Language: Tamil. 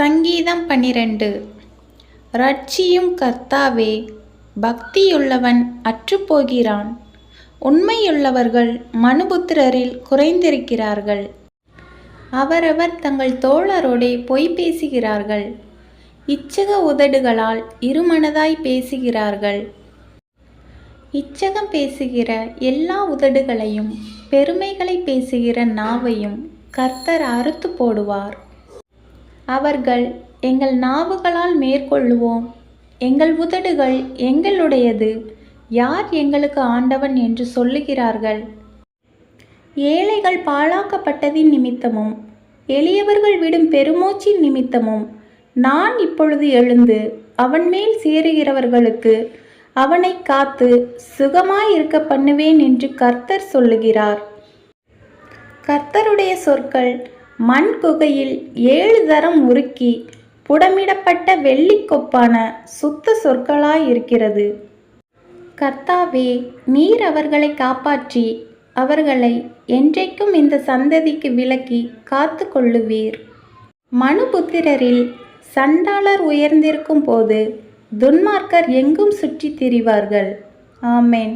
சங்கீதம் 12. இரட்சியும் கர்த்தாவே, பக்தியுள்ளவன் அற்றுப்போகிறான். உண்மையுள்ளவர்கள் மனுபுத்திரரில் குறைந்திருக்கிறார்கள். அவரவர் தங்கள் தோழரோடே பொய் பேசுகிறார்கள். இச்சக உதடுகளால் இருமனதாய் பேசுகிறார்கள். இச்சகம் பேசுகிற எல்லா உதடுகளையும் பெருமைகளை பேசுகிற நாவையும் கர்த்தர் அறுத்து போடுவார். அவர்கள், எங்கள் நாவுகளால் மேற்கொள்ளுவோம், எங்கள் உதடுகள் எங்களுடையது, யார் எங்களுக்கு ஆண்டவன் என்று சொல்லுகிறார்கள். ஏழைகள் பாழாக்கப்பட்டதின் நிமித்தமும் எளியவர்கள் விடும் பெருமூச்சின் நிமித்தமும் நான் இப்பொழுது எழுந்து அவன் மேல் சேருகிறவர்களுக்கு அவனை காத்து சுகமாயிருக்க பண்ணுவேன் என்று கர்த்தர் சொல்லுகிறார். கர்த்தருடைய சொற்கள் மண் குகையில் 7 தரம் உருக்கி புடமிடப்பட்ட வெள்ளிக்கொப்பான சுத்த சொற்களாயிருக்கிறது. கர்த்தாவே, நீர் அவர்களை காப்பாற்றி அவர்களை என்றைக்கும் இந்த சந்ததிக்கு விலக்கி காத்து கொள்ளுவீர். மனுபுத்திரரில் சண்டாளர் உயர்ந்திருக்கும் போது துன்மார்க்கர் எங்கும் சுற்றித் திரிவார்கள். ஆமென்.